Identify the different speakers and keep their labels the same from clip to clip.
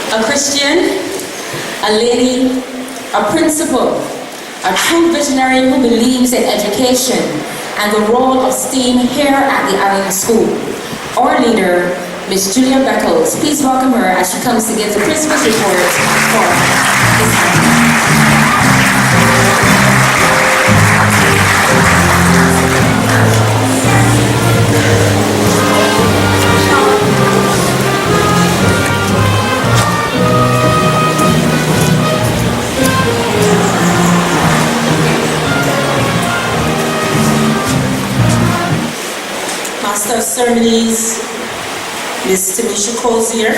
Speaker 1: a Christian, a lady, a principal, a true visionary who believes in education and the role of STEAM here at the Alleyne School. Our leader, Ms. Julia Beckles. Please welcome her as she comes to give the principal's report for this morning. Master of Ceremonies, Ms. Tamisha Cozier,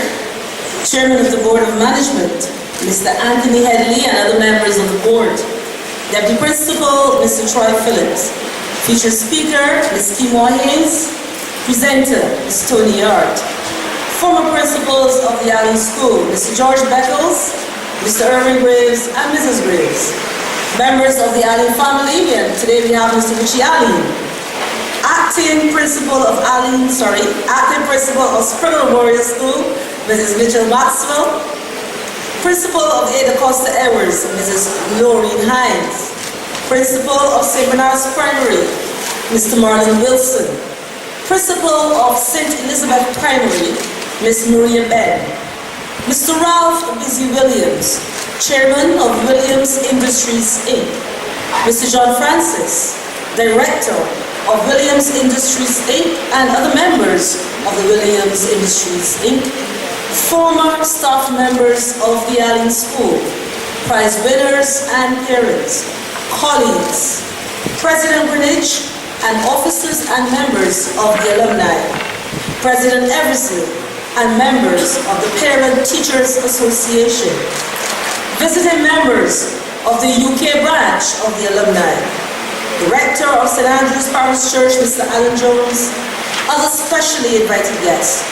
Speaker 1: Chairman of the Board of Management, Mr. Anthony Headley and other members of the board, Deputy Principal, Mr. Troy Phillips, featured speaker, Ms. Kimwa Haynes, presenter, Ms. Tony Yard, former principals of the Alleyne School, Mr. George Beckles, Mr. Irving Graves, and Mrs. Graves, members of the Alleyne family, and today we have Mr. Richie Alleyne, acting principal of Springle Warrior School, Mrs. Mitchell Maxwell, principal of Ada Costa Edwards, Mrs. Laureen Hines, principal of St. Bernard's Primary, Mr. Marlon Wilson, principal of St. Elizabeth Primary, Miss Maria Ben, Mr. Ralph Busy Williams, chairman of Williams Industries Inc., Mr. John Francis, director of Williams Industries Inc. and other members of the Williams Industries Inc., former staff members of the Alleyne School, prize winners and parents, colleagues, President Greenwich, and officers and members of the alumni, President Eversley, and members of the Parent Teachers Association, visiting members of the UK branch of the alumni, Director of St. Andrew's Parish Church, Mr. Alan Jones, other specially invited guests,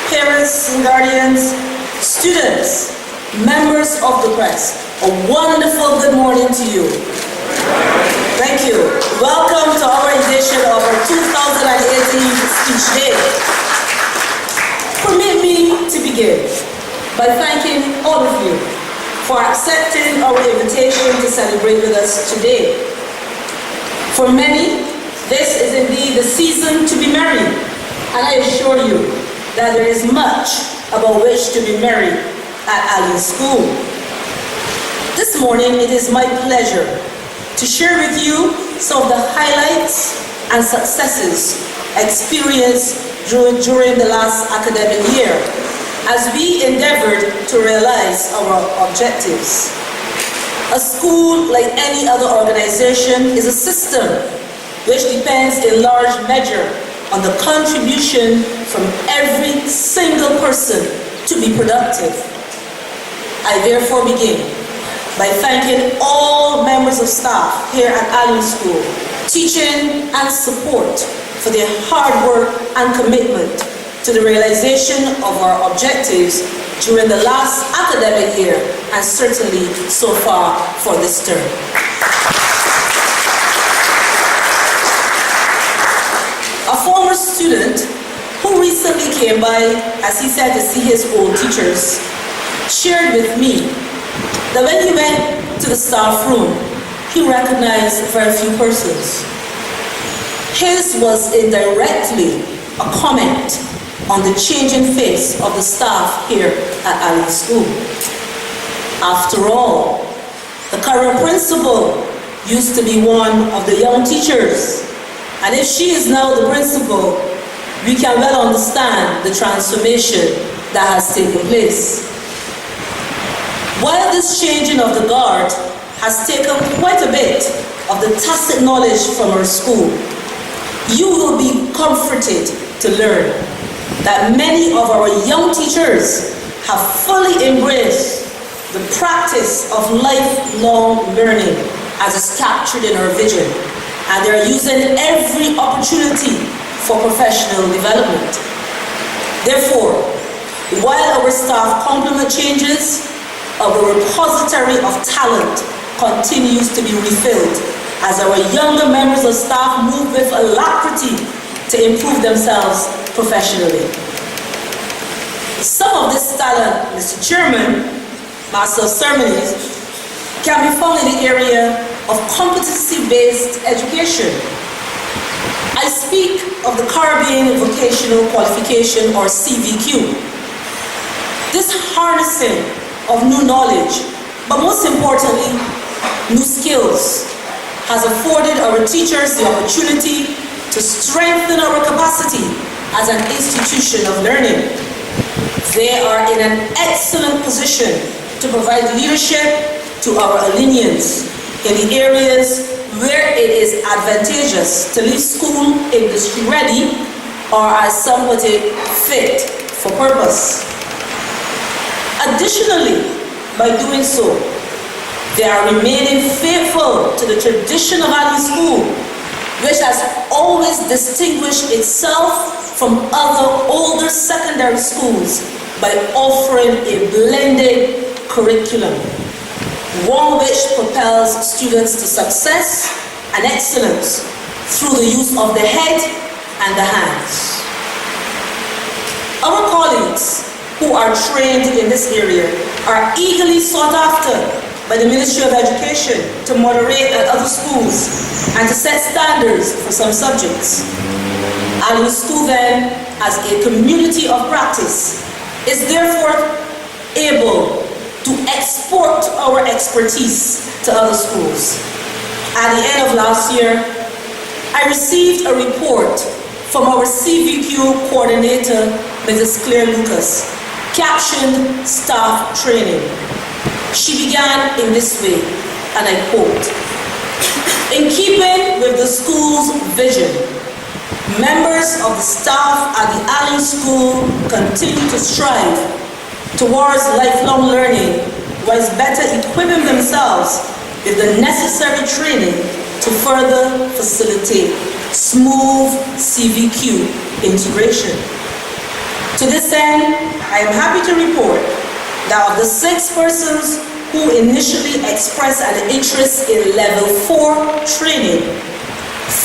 Speaker 1: parents and guardians, students, members of the press, a wonderful good morning to you. Thank you. Welcome to our edition of our 2018 Speech Day. Permit me to begin by thanking all of you for accepting our invitation to celebrate with us today. For many, this is indeed the season to be merry, and I assure you that there is much about which to be merry at Alleyne School. This morning, it is my pleasure to share with you some of the highlights and successes experienced during the last academic year as we endeavored to realize our objectives. A school, like any other organization, is a system which depends in large measure on the contribution from every single person to be productive. I therefore begin by thanking all members of staff here at Alleyne School, teaching and support for their hard work and commitment to the realization of our objectives during the last academic year and certainly so far for this term. A former student who recently came by, as he said, to see his old teachers, shared with me that when he went to the staff room, he recognized very few persons. His was indirectly a comment on the changing face of the staff here at Alleyne School. After all, the current principal used to be one of the young teachers, and if she is now the principal, we can well understand the transformation that has taken place. While this changing of the guard has taken quite a bit of the tacit knowledge from our school, you will be comforted to learn that many of our young teachers have fully embraced the practice of lifelong learning as is captured in our vision, and they're using every opportunity for professional development. Therefore, while our staff complement changes, our repository of talent continues to be refilled as our younger members of staff move with alacrity to improve themselves professionally. Some of this talent, Mr. Chairman, Master of Ceremonies, can be found in the area of competency-based education. I speak of the Caribbean Vocational Qualification, or CVQ. This harnessing of new knowledge, but most importantly, new skills, has afforded our teachers the opportunity to strengthen our capacity as an institution of learning. They are in an excellent position to provide leadership to our Alleynians in the areas where it is advantageous to leave school industry ready, or as some would say, fit for purpose. Additionally, by doing so, they are remaining faithful to the tradition of Alleyne School, which has always distinguished itself from other older secondary schools by offering a blended curriculum, one which propels students to success and excellence through the use of the head and the hands. Our colleagues who are trained in this area are eagerly sought after by the Ministry of Education to moderate at other schools and to set standards for some subjects. Alleyne School then, as a community of practice, is therefore able to export our expertise to other schools. At the end of last year, I received a report from our CVQ coordinator, Mrs. Claire Lucas, captioned Staff Training. She began in this way, and I quote, "In keeping with the school's vision, members of the staff at the Alleyne School continue to strive towards lifelong learning, whilst better equipping themselves with the necessary training to further facilitate smooth CVQ integration. To this end, I am happy to report that of the 6 persons who initially expressed an interest in level 4 training,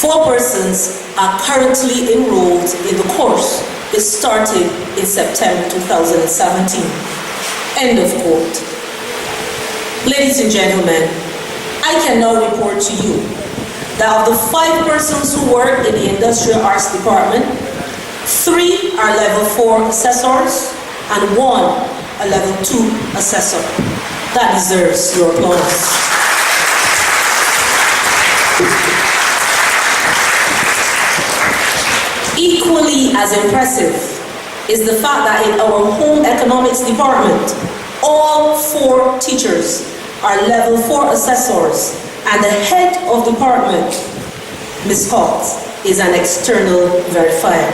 Speaker 1: 4 persons are currently enrolled in the course. It started in September 2017. End of quote. Ladies and gentlemen, I can now report to you that of the 5 persons who work in the Industrial Arts Department, 3 are level 4 assessors and 1 a level 2 assessor. That deserves your applause. Equally as impressive is the fact that in our home economics department, all 4 teachers are level 4 assessors, and the head of department, Ms. Cox, is an external verifier.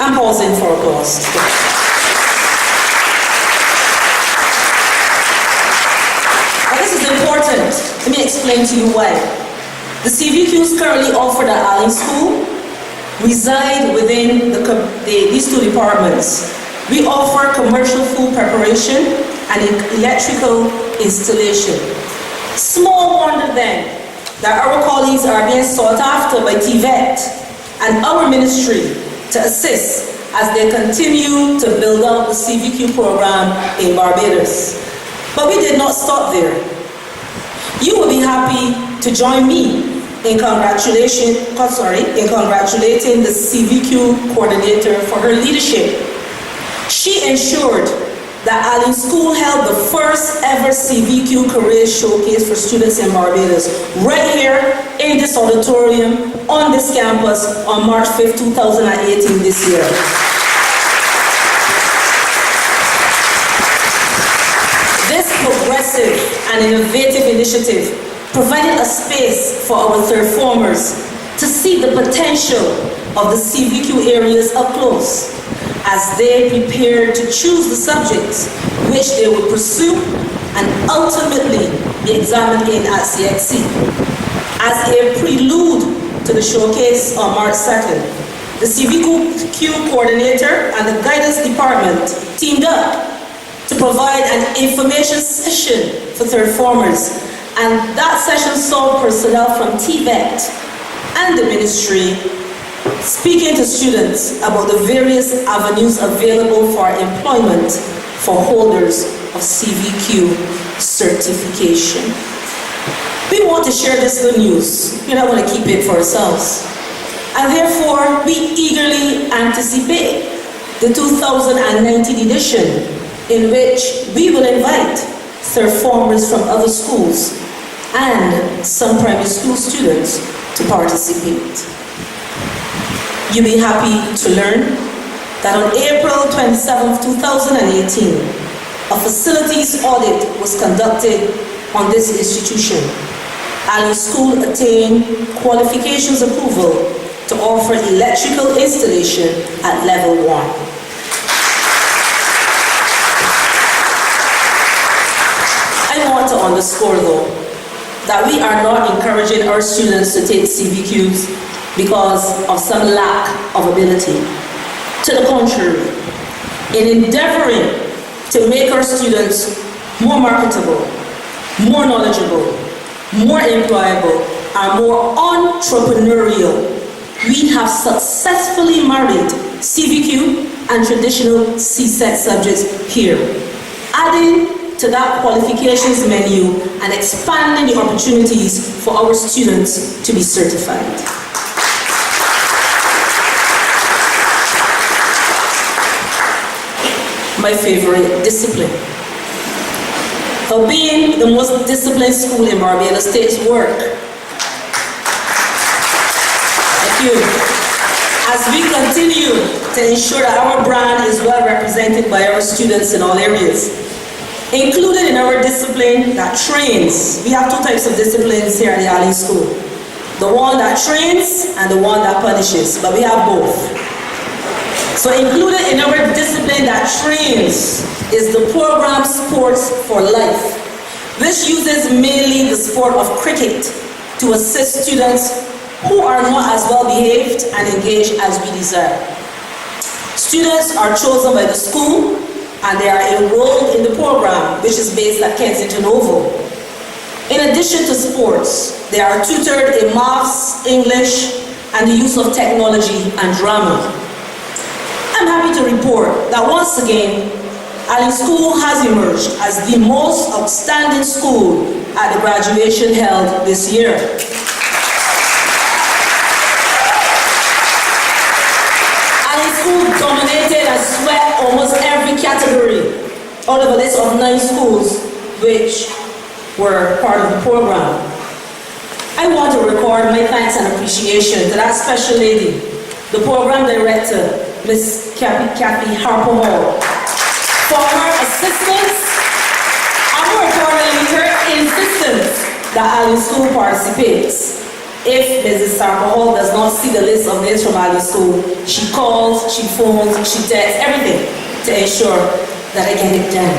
Speaker 1: I'm pausing for applause. Now this is important. Let me explain to you why. The CVQs currently offered at Alleyne School reside within these 2 departments. We offer commercial food preparation and electrical installation. Small wonder then that our colleagues are being sought after by TVET and our ministry to assist as they continue to build out the CVQ program in Barbados. But we did not stop there. You will be happy to join me in congratulating the CVQ coordinator for her leadership. She ensured that Alleyne School held the first ever CVQ career showcase for students in Barbados, right here in this auditorium, on this campus, on March 5th, 2018 this year. This progressive and innovative initiative provided a space for our third formers to see the potential of the CVQ areas up close as they prepared to choose the subjects which they would pursue and ultimately be examined in at CXC. As a prelude to the showcase on March 2nd, the CVQ coordinator and the guidance department teamed up to provide an information session for third formers, and that session saw personnel from TVET and the ministry speaking to students about the various avenues available for employment for holders of CVQ certification. We want to share this good news. We don't want to keep it for ourselves. And therefore, we eagerly anticipate the 2019 edition, in which we will invite third formers from other schools and some primary school students to participate. You'll be happy to learn that on April 27, 2018, a facilities audit was conducted on this institution. Alleyne School attained qualifications approval to offer electrical installation at level 1. I want to underscore though, that we are not encouraging our students to take CVQs because of some lack of ability. To the contrary, in endeavoring to make our students more marketable, more knowledgeable, more employable, and more entrepreneurial, we have successfully married CVQ and traditional CSET subjects here, adding to that qualifications menu and expanding the opportunities for our students to be certified. My favorite discipline. For being the most disciplined school in Barbados takes work. Thank you. As we continue to ensure that our brand is well represented by our students in all areas, included in our discipline that trains. We have two types of disciplines here at the Alleyne School. The one that trains and the one that punishes, but we have both. So included in our discipline that trains is the program Sports for Life, which uses mainly the sport of cricket to assist students who are not as well behaved and engaged as we desire. Students are chosen by the school and they are enrolled in the program, which is based at Kensington Oval. In addition to sports, they are tutored in maths, English, and the use of technology and drama. I'm happy to report that once again, Alleyne School has emerged as the most outstanding school at the graduation held this year. Alleyne School dominated and swept almost every category out of a list of 9 schools which were part of the program. I want to record my thanks and appreciation to that special lady, the program director, Miss Kathy Harper Hall, for her assistance and more importantly, her insistence that Alleyne School participates. If Mrs. Harper Hall does not see the list of names from Alleyne School, she calls, she phones, she texts, everything to ensure that I get it done.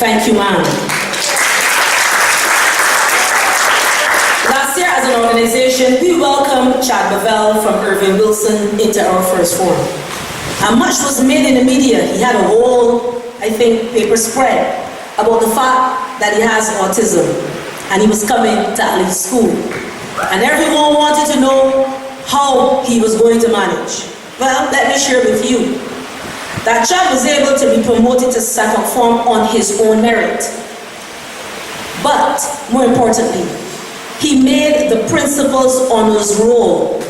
Speaker 1: Thank you, ma'am. Last year as an organization, we welcomed Chad Bavell from Irving Wilson into our first forum. And much was made in the media. He had a whole, I think, paper spread about the fact that he has autism and he was coming to Alleyne School. And everyone wanted to know how he was going to manage. Well, let me share with you that Chad was able to be promoted to second form on his own merit. But, more importantly, he made the principal's honors roll.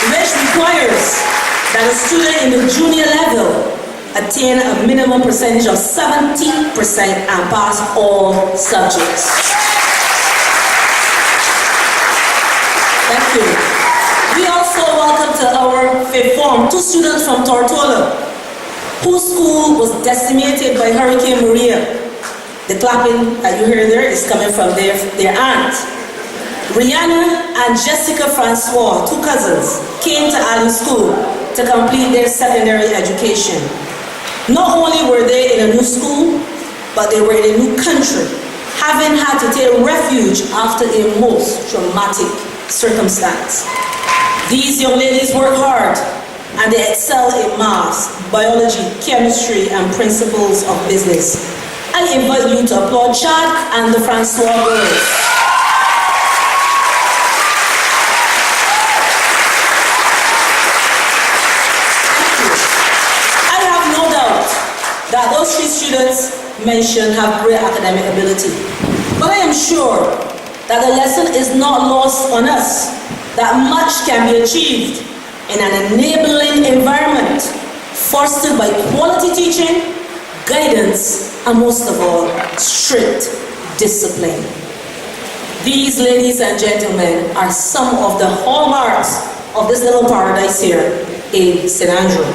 Speaker 1: Which requires that a student in the junior level attain a minimum percentage of 70% and pass all subjects. Thank you. We also welcome to our fifth form 2 students from Tortola, whose school was decimated by Hurricane Maria. The clapping that you hear there is coming from their aunt. Rihanna and Jessica Francois, 2 cousins, came to Alleyne School to complete their secondary education. Not only were they in a new school, but they were in a new country, having had to take refuge after a most traumatic circumstance. These young ladies work hard and they excel in maths, biology, chemistry, and principles of business. I invite you to applaud Chad and the Francois girls. Thank you. We also welcome to our 6th form 2 students from Tortola, whose school was decimated by Hurricane Maria. The clapping that you hear there is coming from their aunt. Rihanna and Jessica Francois, 2 cousins, came to Alleyne School to complete their secondary education. Not only were they in a new school, but they were in a new country, having had to take refuge after a most traumatic circumstance. These young ladies work hard and they excel in maths, biology, chemistry, and principles of business. I invite you to applaud Chad and the Francois girls. those 3 students mentioned have great academic ability. But I am sure that the lesson is not lost on us, that much can be achieved in an enabling environment fostered by quality teaching, guidance, and most of all, strict discipline. These, ladies and gentlemen, are some of the hallmarks of this little paradise here in St. Andrew.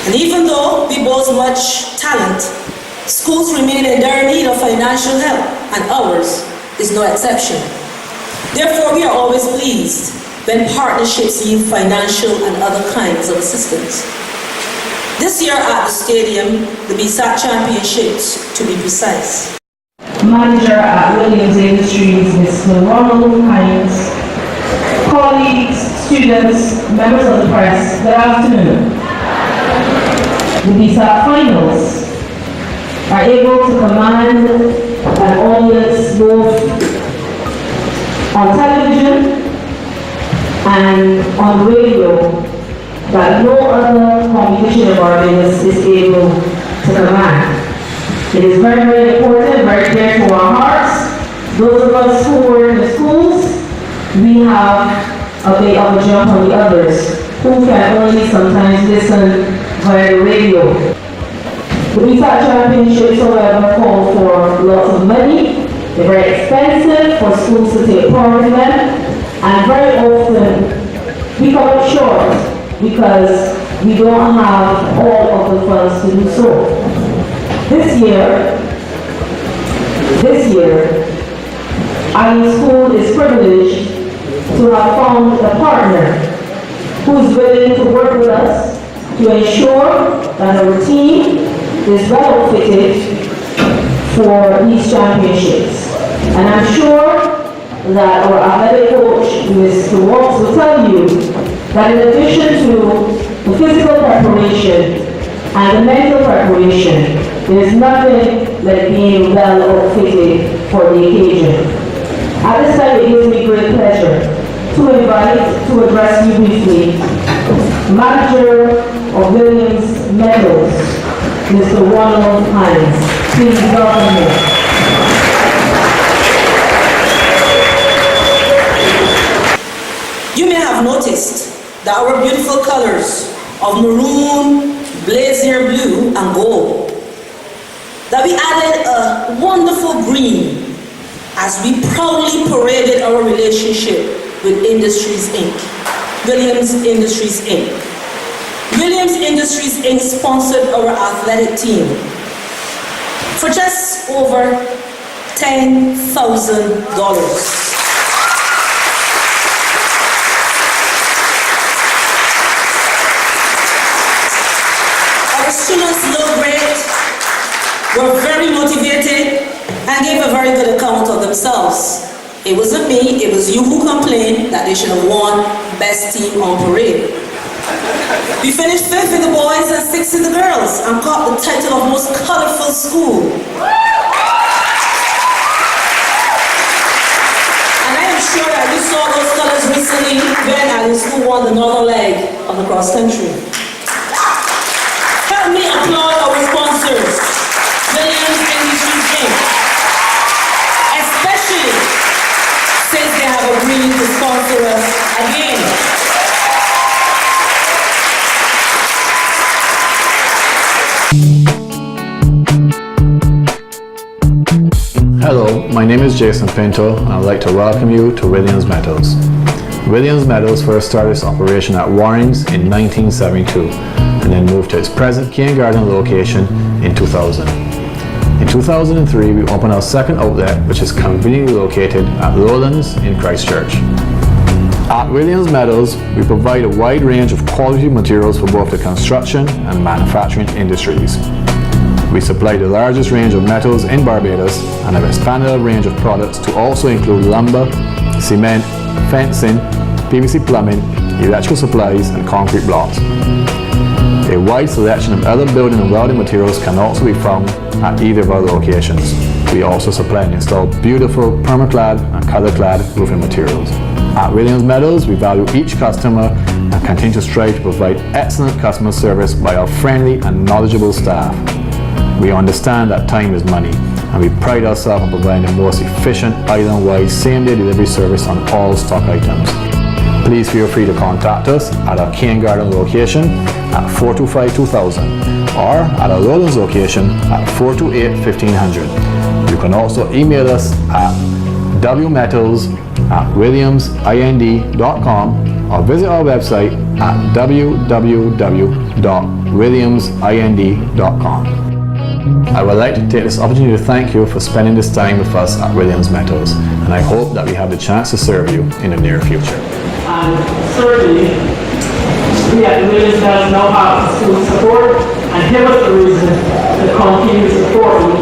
Speaker 1: And even though we boast much talent, schools remain in dire need of financial help, and ours is no exception. Therefore, we are always pleased when partnerships yield financial and other kinds of assistance. This year at the stadium, the B.S.A.T. Championships, to be precise.
Speaker 2: Manager at Williams Industries, Mr. Ronald Hines, colleagues, students, members of the press, good afternoon. The B.S.A.T. finals are able to command an audience both on television and on radio that no other competition in Barbados is able to command. It is very, very important, very dear to our hearts. Those of us who were in the schools, we have a bit of a jump on the others who can only sometimes listen via the radio. The B.S.A.T. Championships, however, call for lots of money. They're very expensive for schools to take part in them, and very often we come up short because we don't have all of the funds to do so. This year, Alleyne School is privileged to have found a partner who is willing to work with us to ensure that our team is well outfitted for these championships. And I'm sure that our athletic coach, Mr. Waltz, will tell you that in addition to the physical preparation and the mental preparation, there is nothing like being well outfitted for the occasion. At this time, it gives me great pleasure to invite to address you briefly Manager of Williams Beckles, Mr. Ronald Hines. Please welcome him.
Speaker 1: You may have noticed that our beautiful colors of maroon, blazer blue, and gold, that we added a wonderful green as we proudly paraded our relationship with Industries Inc., Williams Industries Inc. Williams Industries Inc. sponsored our athletic team for just over $10,000. Students looked great, were very motivated, and gave a very good account of themselves. It wasn't me, it was you who complained that they should have won Best Team on Parade. We finished 5th with the boys and 6th with the girls, and caught the title of Most Colorful School. And I am sure that you saw those colors recently when Alleyne School won the northern leg of the cross country. Help me applaud our sponsors, Williams Industries Inc., especially since they have agreed to sponsor us again.
Speaker 3: Hello, my name is Jason Pinto, and I'd like to welcome you to Williams Metals. Williams Metals first started its operation at Warrings in 1972, and then moved to its present Kean Garden location in 2000. In 2003, we opened our second outlet, which is conveniently located at Lowlands in Christchurch. At Williams Metals, we provide a wide range of quality materials for both the construction and manufacturing industries. We supply the largest range of metals in Barbados and have expanded our range of products to also include lumber, cement, fencing, PVC plumbing, electrical supplies, and concrete blocks. A wide selection of other building and welding materials can also be found at either of our locations. We also supply and install beautiful permaclad and colorclad roofing materials. At Williams Metals, we value each customer and continue to strive to provide excellent customer service by our friendly and knowledgeable staff. We understand that time is money, and we pride ourselves on providing the most efficient island-wide same-day delivery service on all stock items. Please feel free to contact us at our Cane Garden location at 425-2000 or at our Lowlands location at 428-1500. You can also email us at wmetals@williamsind.com or visit our website at www.williamsind.com. I would like to take this opportunity to thank you for spending this time with us at Williams Metals, and I hope that we have the chance to serve you in the near future.
Speaker 2: And certainly, we at Williams Metals know how to support and give us the reason to continue supporting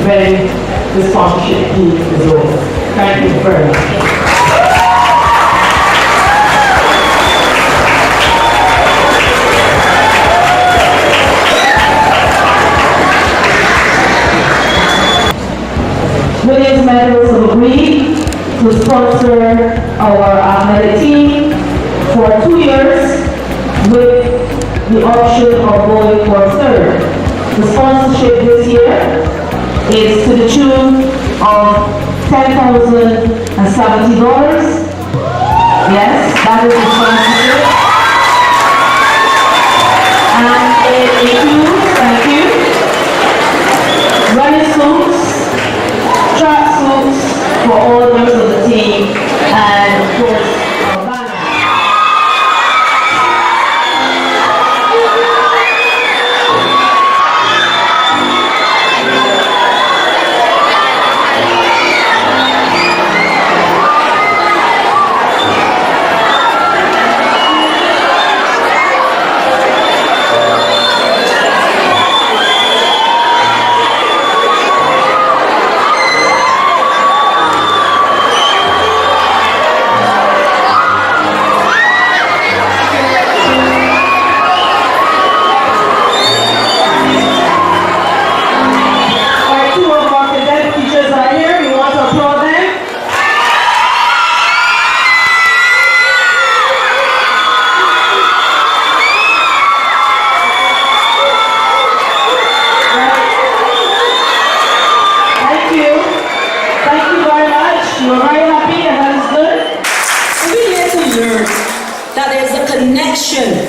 Speaker 2: when the sponsorship need is over. Thank you very much. Williams Metals have agreed to sponsor our athletic team for 2 years with the option of going for a third. The sponsorship this year is to the tune of $10,070. Yes, that is the sponsorship. And it includes, thank you, running suits, track suits for all members of the team, and of course, our banner.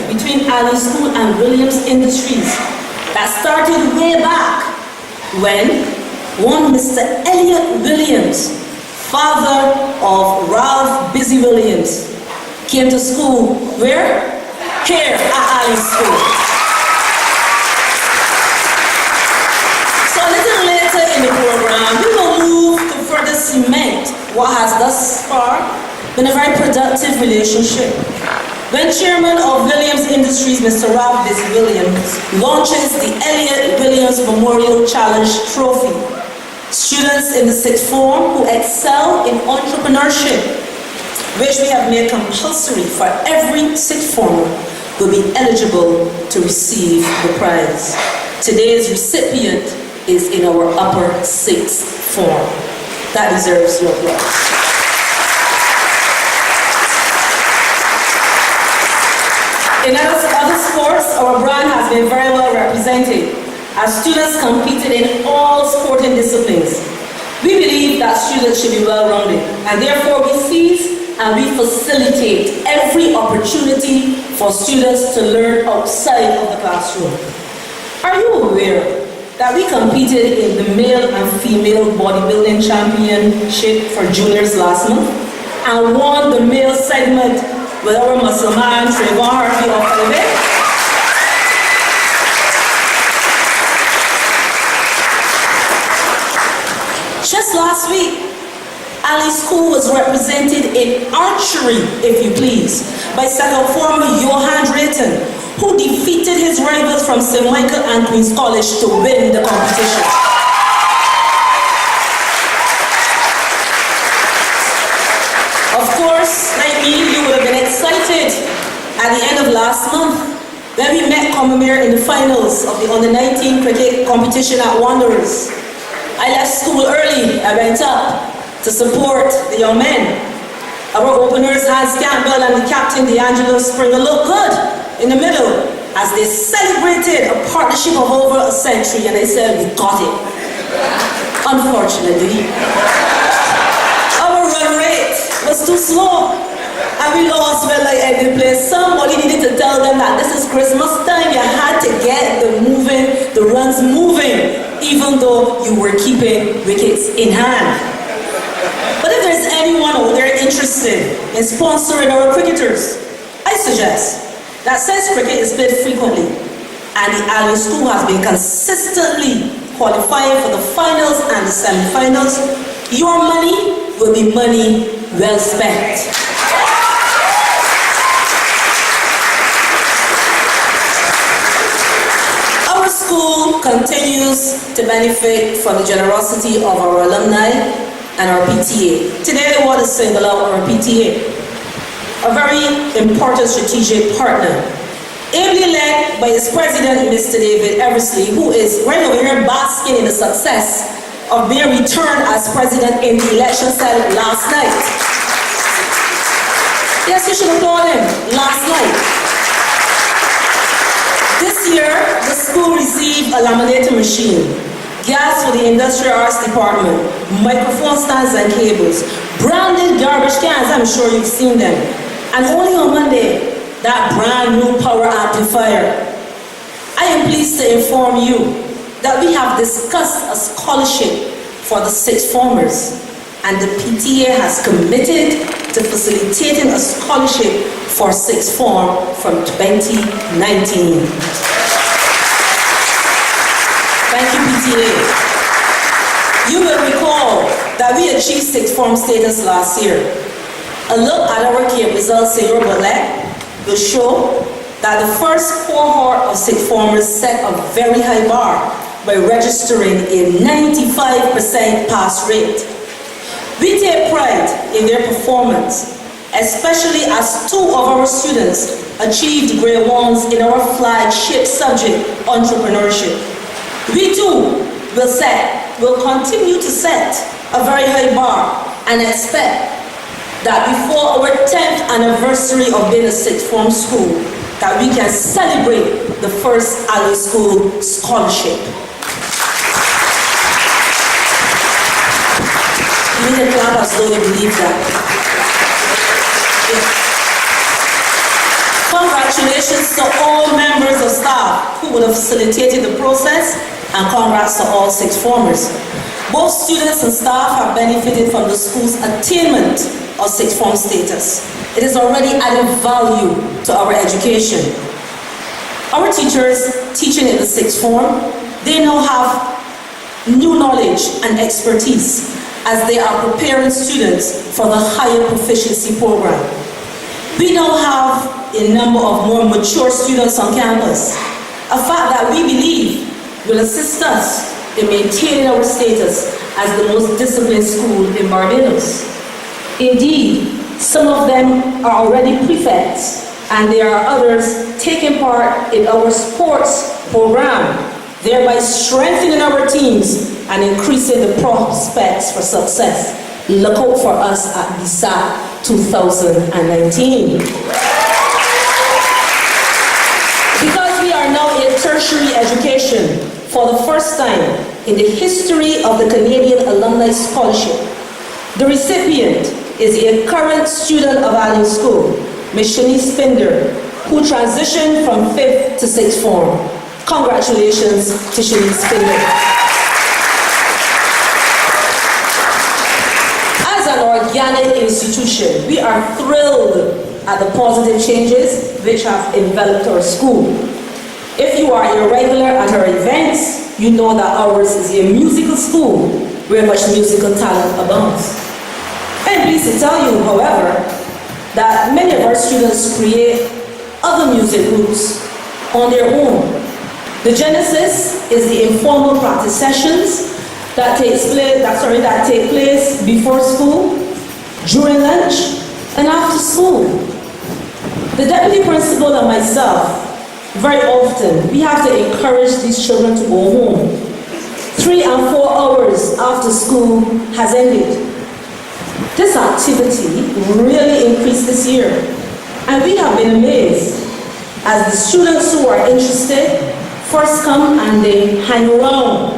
Speaker 1: Between Alleyne School and Williams Industries that started way back when one Mr. Elliot Williams, father of Ralph Busy Williams, came to school where? Here at Alleyne School. So a little later in the program, we will move to further cement what has thus far been a very productive relationship. When Chairman of Williams Industries, Mr. Ralph Busy Williams, launches the Elliot Williams Memorial Challenge Trophy, students in the sixth form who excel in entrepreneurship, which we have made compulsory for every sixth former, will be eligible to receive the prize. Today's recipient is in our upper sixth form. That deserves your applause. In other sports, our brand has been very well represented as students competed in all sporting disciplines. We believe that students should be well-rounded, and therefore we seize and we facilitate every opportunity for students to learn outside of the classroom. Are you aware that we competed in the male and female bodybuilding championship for juniors last month and won the male segment with our muscle man, Trayvon Harvey of Alleyne? Just last week, Alleyne School was represented in archery, if you please, by second former Johan Drayton, who defeated his rivals from St. Michael and Queen's College to win the competition. Of course, like me, you would have been excited at the end of last month when we met Combermere in the finals of the Under-19 cricket competition at Wanderers. I left school early. I went up to support the young men. Our openers, Hans Campbell and the captain, D'Angelo Springer, looked good in the middle as they celebrated a partnership of over a century, and they said, we got it. Unfortunately, our run rate was too slow, and we lost well like every place. Somebody needed to tell them that this is Christmas time. You had to get the runs moving, even though you were keeping wickets in hand. But if there's anyone out there interested in sponsoring our cricketers, I suggest that since cricket is played frequently and the Alleyne School has been consistently qualifying for the finals and the semi-finals, your money will be money well spent. Our school continues to benefit from the generosity of our alumni and our PTA. Today I want to single out our PTA, a very important strategic partner, ably led by its president, Mr. David Eversley, who is right over here basking in the success of being returned as president in the election cell last night. Yes, you should applaud him. Last night. This year, the school received a laminating machine, gas for the industrial arts department, microphone stands and cables, branded garbage cans, I'm sure you've seen them, and only on Monday, that brand new power amplifier. I am pleased to inform you that we have discussed a scholarship for the sixth formers, and the PTA has committed to facilitating a scholarship for sixth form from 2019. Thank you, PTA. You will recall that we achieved sixth form status last year. A look at our CAPE results in your bullet will show that the first cohort of sixth formers set a very high bar by registering a 95% pass rate. We take pride in their performance, especially as two of our students achieved grade 1s in our flagship subject, entrepreneurship. We too will continue to set a very high bar and expect that before our 10th anniversary of being a sixth form school, that we can celebrate the first Alleyne School scholarship. You need to clap as though you believe that. Congratulations to all members of staff who would have facilitated the process, and congrats to all sixth formers. Both students and staff have benefited from the school's attainment of sixth form status. It is already added value to our education. Our teachers teaching in the sixth form, they now have new knowledge and expertise as they are preparing students for the higher proficiency program. We now have a number of more mature students on campus, a fact that we believe will assist us in maintaining our status as the most disciplined school in Barbados. Indeed, some of them are already prefects, and there are others taking part in our sports program, thereby strengthening our teams and increasing the prospects for success. Look out for us at S.T.E.A.M 2019. Because we are now in tertiary education for the first time in the history of the Canadian Alumni Scholarship, the recipient is a current student of Alleyne School, Ms. Shanice Pinder, who transitioned from 5th to 6th form. Congratulations to Shanice Pinder. As an organic institution, we are thrilled at the positive changes which have enveloped our school. If you are a regular at our events, you know that ours is a musical school where much musical talent abounds. I'm pleased to tell you, however, that many of our students create other music groups on their own. The genesis is the informal practice sessions that take place before school, during lunch, and after school. The deputy principal and myself, very often, we have to encourage these children to go home. 3 and 4 hours after school has ended. This activity really increased this year, and we have been amazed as the students who are interested first come and they hang around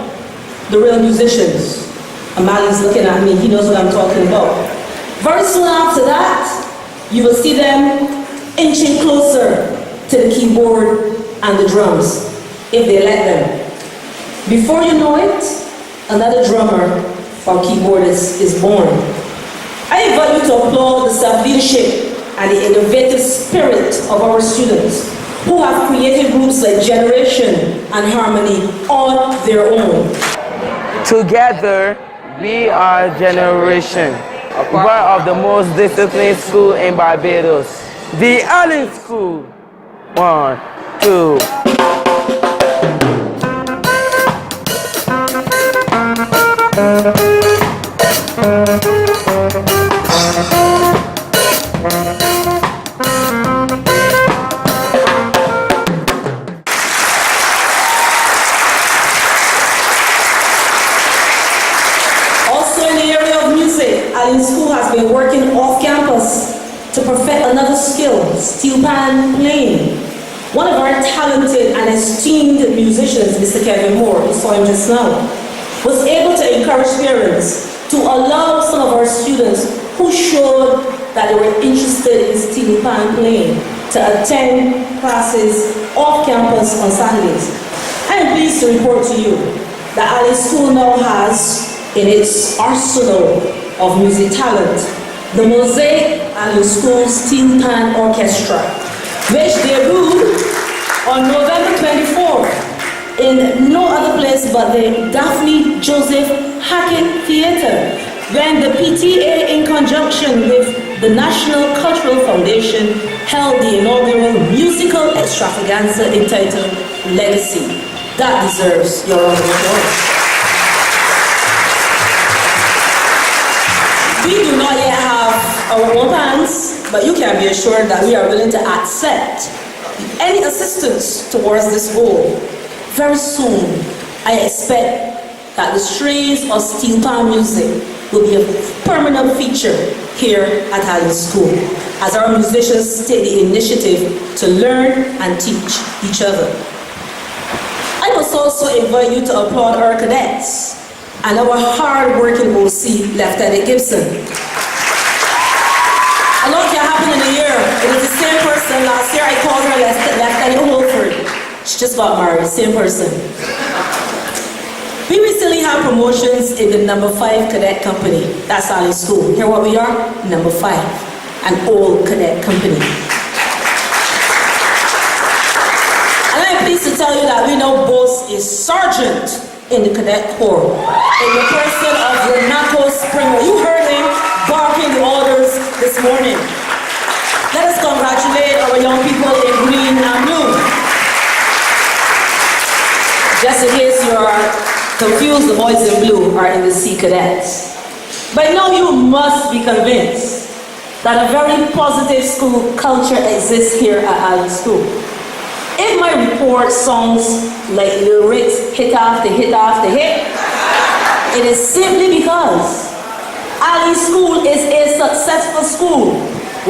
Speaker 1: the real musicians. Amali's looking at me, he knows what I'm talking about. Very soon after that, you will see them inching closer to the keyboard and the drums, if they let them. Before you know it, another drummer or keyboardist is born. I invite you to applaud the self-leadership and the innovative spirit of our students who have created groups like Generation and Harmony on their own.
Speaker 4: Together, we are Generation, one of the most disciplined schools in Barbados. The Alleyne School. 1, 2.
Speaker 1: Also in the area of music, Alleyne School has been working off campus to perfect another skill, steel pan playing. One of our talented and esteemed musicians, Mr. Kevin Moore, you saw him just now, was able to encourage parents to allow some of our students who showed that they were interested in steel pan playing to attend classes off campus on Saturdays. I am pleased to report to you that Alleyne School now has in its arsenal of music talent the Mosaic Alleyne School Steel Pan Orchestra, which debuted on November 24th in no other place but the Daphne Joseph Hackett Theatre, when the PTA, in conjunction with the National Cultural Foundation, held the inaugural musical extravaganza entitled Legacy. That deserves your round of applause. We do not yet have our own plans, but you can be assured that we are willing to accept any assistance towards this goal. Very soon, I expect that the strains of steel pan music will be a permanent feature here at Alleyne School, as our musicians take the initiative to learn and teach each other. I must also invite you to applaud our cadets and our hard-working OC, Lieutenant Gibson. A lot can happen in a year. It is the same person. Last year I called her Lieutenant Holford. She just got married, same person. We recently had promotions in the number 5 cadet company. That's Alleyne School. Here what we are? Number 5, an old cadet company. And I'm pleased to tell you that we now boast a sergeant in the cadet corps, in the person of Renato Springer. You heard him barking the orders this morning. Let us congratulate our young people in green and blue. Just in case you are confused, the boys in blue are in the Sea Cadets. By now you must be convinced that a very positive school culture exists here at Alleyne School. If my report sounds like lyrics hit after hit after hit, it is simply because Alleyne School is a successful school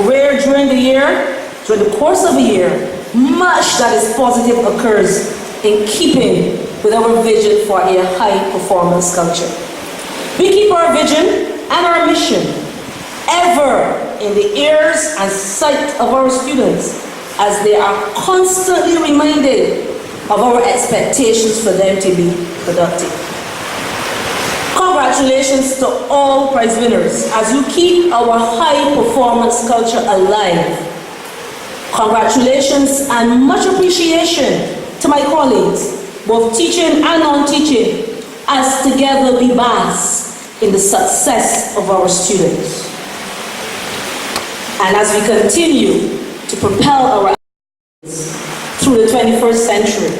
Speaker 1: where during the course of a year, much that is positive occurs in keeping with our vision for a high performance culture. We keep our vision and our mission ever in the ears and sight of our students, as they are constantly reminded of our expectations for them to be productive. Congratulations to all prize winners as you keep our high performance culture alive. Congratulations and much appreciation to my colleagues, both teaching and non-teaching, as together we bask in the success of our students. And as we continue to propel our through the 21st century.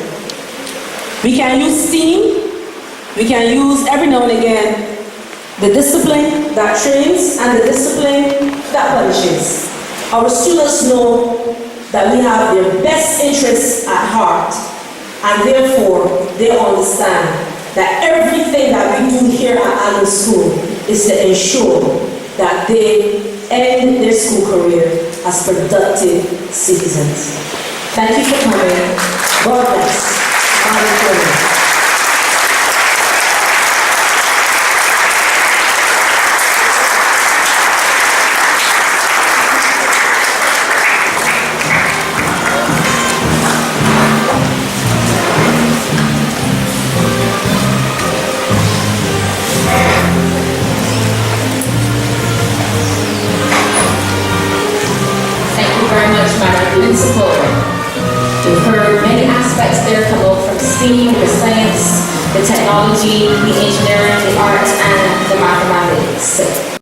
Speaker 1: We can use STEAM, we can use every now and again the discipline that trains and the discipline that punishes. Our students know that we have their best interests at heart, and therefore they understand that everything that we do here at Alleyne School is to ensure that they end their school career as productive citizens. Thank you for coming. God bless. Hallelujah.
Speaker 5: Principal. We've heard many aspects there come out from STEAM, the science, the technology, the engineering, the arts, and the mathematics.